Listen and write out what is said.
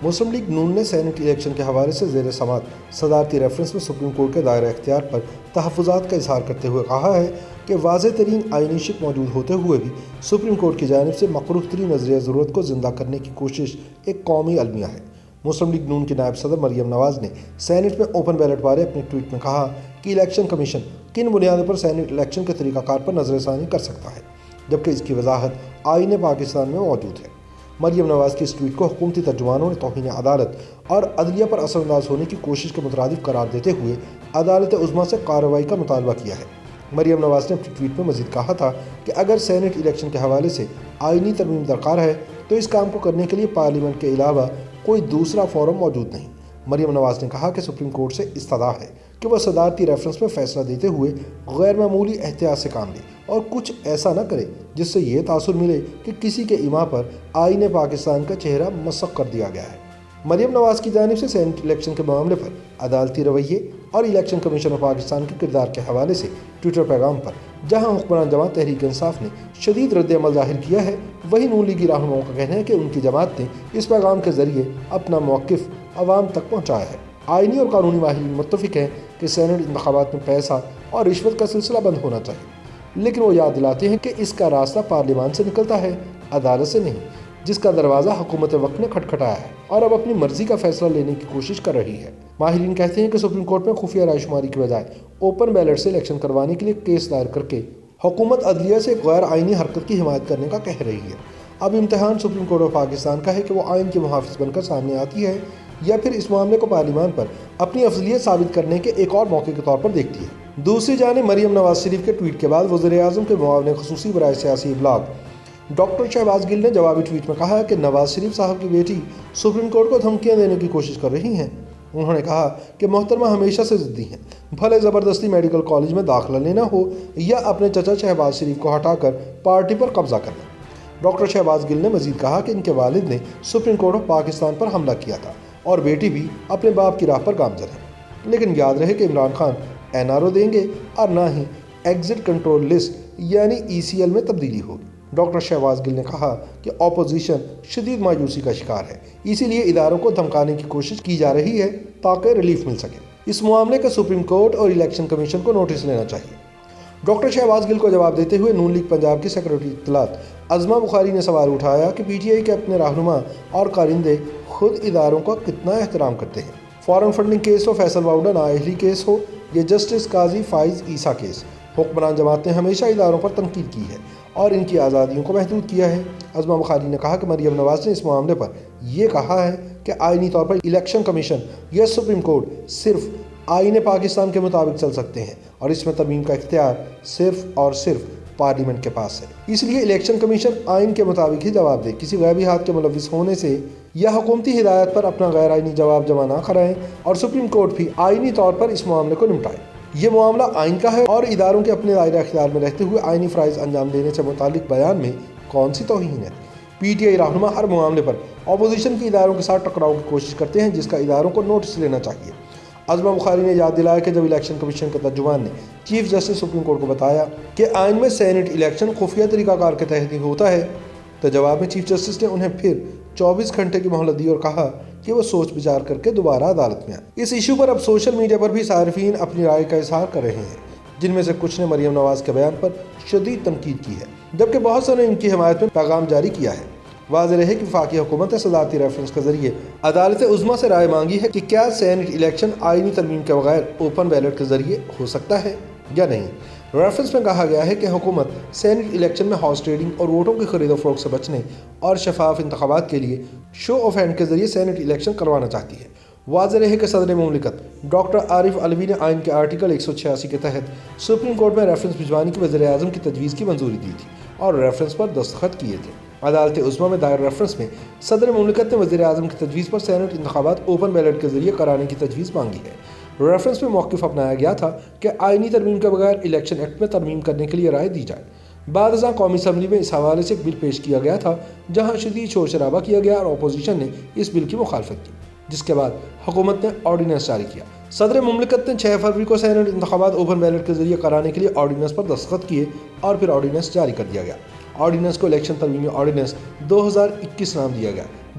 مسلم league نون نے Saint election کے حوالے سے زیر سماعت صدارتی ریفرنس میں سپریم کورٹ کے دائرہ اختیار پر تحفظات کا اظہار کرتے ہوئے کہا ہے کہ واضح ترین آئینی شک موجود ہوتے ہوئے بھی سپریم کورٹ کی جانب سے مقروض ترین نظریہ ضرورت کو زندہ کرنے کی کوشش ایک قومی المیہ ہے۔ مسلم لیگ نون کی نائب صدر مریم نواز نے سینٹ میں اوپن بیلٹ بارے اپنے ٹویٹ میں کہا کہ الیکشن کمیشن کن بنیادوں پر سینٹ الیکشن کے طریقہ کار پر نظر ثانی کر سکتا ہے، جبکہ اس کی وضاحت آئین پاکستان میں موجود ہے۔ مریم نواز کے اس ٹویٹ کو حکومتی ترجمانوں نے توہین عدالت اور عدلیہ پر اثر انداز ہونے کی کوشش کے مترادف قرار دیتے ہوئے عدالت عظمیٰ سے کارروائی کا مطالبہ کیا ہے۔ مریم نواز نے اپنے ٹویٹ میں مزید کہا تھا کہ اگر سینٹ الیکشن کے حوالے سے آئینی ترمیم درکار ہے تو اس کام کو کرنے کے لیے پارلیمنٹ کے علاوہ کوئی دوسرا فورم موجود نہیں۔ مریم نواز نے کہا کہ سپریم کورٹ سے استدعا ہے کہ وہ صدارتی ریفرنس میں فیصلہ دیتے ہوئے غیر معمولی احتیاط سے کام لے اور کچھ ایسا نہ کرے جس سے یہ تاثر ملے کہ کسی کے ایما پر آئین پاکستان کا چہرہ مسخ کر دیا گیا ہے۔ مریم نواز کی جانب سے سینٹ الیکشن کے معاملے پر عدالتی رویے اور الیکشن کمیشن آف پاکستان کے کردار کے حوالے سے ٹویٹر پیغام پر جہاں حکمران جماعت تحریک انصاف نے شدید رد عمل ظاہر کیا ہے، وہیں نون لیگی رہنماؤں کا کہنا ہے کہ ان کی جماعت نے اس پیغام کے ذریعے اپنا موقف عوام تک پہنچایا ہے۔ آئینی اور قانونی ماہرین متفق ہیں کہ سینٹ انتخابات میں پیسہ اور رشوت کا سلسلہ بند ہونا چاہیے، لیکن وہ یاد دلاتے ہیں کہ اس کا راستہ پارلیمان سے نکلتا ہے، عدالت سے نہیں، جس کا دروازہ حکومت وقت نے کھٹکھٹایا ہے اور اب اپنی مرضی کا فیصلہ لینے کی کوشش کر رہی ہے۔ ماہرین کہتے ہیں کہ سپریم کورٹ میں خفیہ رائے شماری کی بجائے اوپن بیلٹ سے الیکشن کروانے کے لیے کیس دائر کر کے حکومت عدلیہ سے غیر آئینی حرکت کی حمایت کرنے کا کہہ رہی ہے۔ اب امتحان سپریم کورٹ آف پاکستان کا ہے کہ وہ آئین کے محافظ بن کر سامنے آتی ہے یا پھر اس معاملے کو پارلیمان پر اپنی افضلیت ثابت کرنے کے ایک اور موقع کے طور پر دیکھتی ہے۔ دوسری جانب مریم نواز شریف کے ٹویٹ کے بعد وزیر اعظم کے معاون خصوصی برائے سیاسی ابلاغ ڈاکٹر شہباز گل نے جوابی ٹویٹ میں کہا کہ نواز شریف صاحب کی بیٹی سپریم کورٹ کو دھمکیاں دینے کی کوشش کر رہی ہیں۔ انہوں نے کہا کہ محترمہ ہمیشہ سے ضدی ہیں، بھلے زبردستی میڈیکل کالج میں داخلہ لینا ہو یا اپنے چچا شہباز شریف کو ہٹا کر پارٹی پر قبضہ کرنا۔ ڈاکٹر شہباز گل نے مزید کہا کہ ان کے والد نے سپریم کورٹ آف پاکستان پر حملہ کیا تھا اور بیٹی بھی اپنے باپ کی راہ پر گامزن ہے، لیکن یاد رہے کہ عمران خان NRO دیں گے اور نہ ہی ایگزٹ کنٹرول لسٹ یعنی ECL میں تبدیلی ہوگی۔ ڈاکٹر شہباز گل نے کہا کہ اپوزیشن شدید مایوسی کا شکار ہے، اسی لیے اداروں کو دھمکانے کی کوشش کی جا رہی ہے تاکہ ریلیف مل سکے۔ اس معاملے کا سپریم کورٹ اور الیکشن کمیشن کو نوٹس لینا چاہیے۔ ڈاکٹر شہباز گل کو جواب دیتے ہوئے نون لیگ پنجاب کی سیکرٹری اطلاعات عظمیٰ بخاری نے سوال اٹھایا کہ PTI کے اپنے رہنما اور کارندے خود اداروں کا کتنا احترام کرتے ہیں۔ فارن فنڈنگ کیس ہو، فیصل واؤڈا نااہلی کیس ہو یا جسٹس قاضی فائز عیسیٰ کیس، حکمران جماعت نے ہمیشہ اداروں پر تنقید کی ہے اور ان کی آزادیوں کو محدود کیا ہے۔ عظمیٰ بخاری نے کہا کہ مریم نواز نے اس معاملے پر یہ کہا ہے کہ آئینی طور پر الیکشن کمیشن یا سپریم کورٹ صرف آئین پاکستان کے مطابق چل سکتے ہیں اور اس میں ترمیم کا اختیار صرف اور صرف پارلیمنٹ کے پاس ہے، اس لیے الیکشن کمیشن آئین کے مطابق ہی جواب دے، کسی غیبی ہاتھ کے ملوث ہونے سے یا حکومتی ہدایت پر اپنا غیر آئینی جواب جمع نہ کرائیں اور سپریم کورٹ بھی آئینی طور پر اس معاملے کو نمٹائے۔ یہ معاملہ آئین کا ہے اور اداروں کے اپنے دائرہ اختیار میں رہتے ہوئے آئینی فرائض انجام دینے سے متعلق بیان میں کون سی توہین ہے؟ PTI رہنما ہر معاملے پر اپوزیشن کے اداروں کے ساتھ ٹکراؤ کی کوشش کرتے ہیں، جس کا اداروں کو نوٹس لینا چاہیے۔ عظمیٰ بخاری نے یاد دلایا کہ جب الیکشن کمیشن کے ترجمان نے چیف جسٹس سپریم کورٹ کو بتایا کہ آئین میں سینٹ الیکشن خفیہ طریقہ کار کے تحت ہی ہوتا ہے، تو جواب میں چیف جسٹس نے انہیں پھر 24 گھنٹے کی مہلت دی اور کہا کہ وہ سوچ بچار کر کے دوبارہ عدالت میں آئے۔ اس ایشو پر اب سوشل میڈیا پر بھی صارفین اپنی رائے کا اظہار کر رہے ہیں، جن میں سے کچھ نے مریم نواز کے بیان پر شدید تنقید کی ہے، جبکہ بہت سے نے ان کی حمایت میں پیغام جاری کیا ہے۔ واضح رہے کہ وفاقی حکومت نے صدارتی ریفرنس کے ذریعے عدالت عظمیٰ سے رائے مانگی ہے کہ کیا سینٹ الیکشن آئینی ترمیم کے بغیر اوپن بیلٹ کے ذریعے ہو سکتا ہے یا نہیں۔ ریفرنس میں کہا گیا ہے کہ حکومت سینٹ الیکشن میں ہاؤس ٹریڈنگ اور ووٹوں کی خرید و فروخت سے بچنے اور شفاف انتخابات کے لیے شو آف ہینڈ کے ذریعے سینٹ الیکشن کروانا چاہتی ہے۔ واضح رہے کہ صدر مملکت ڈاکٹر عارف علوی نے آئین کے آرٹیکل 186 کے تحت سپریم کورٹ میں ریفرنس بھجوانے کی وزیر اعظم کی تجویز کی منظوری دی تھی اور ریفرنس پر دستخط کیے تھے۔ عدالت عظمیٰ میں دائر ریفرنس میں صدر مملکت نے وزیر اعظم کی تجویز پر سینٹ انتخابات اوپن بیلٹ کے ذریعے کرانے کی تجویز مانگی ہے۔ ریفرنس میں موقف اپنایا گیا تھا کہ آئینی ترمیم کے بغیر الیکشن ایکٹ میں ترمیم کرنے کے لیے رائے دی جائے۔ بعد ازاں قومی اسمبلی میں اس حوالے سے ایک بل پیش کیا گیا تھا جہاں شدید شور شرابہ کیا گیا اور اپوزیشن نے اس بل کی مخالفت کی، جس کے بعد حکومت نے آرڈیننس جاری کیا۔ صدر مملکت نے 6 فروری کو سینٹ انتخابات اوپن بیلٹ کے ذریعے کرانے کے لیے آرڈیننس پر دستخط کیے اور پھر آرڈیننس جاری کر دیا گیا۔ آرڈیننس کو الیکشن ترمیمی آرڈیننس 2021 نام دیا گیا،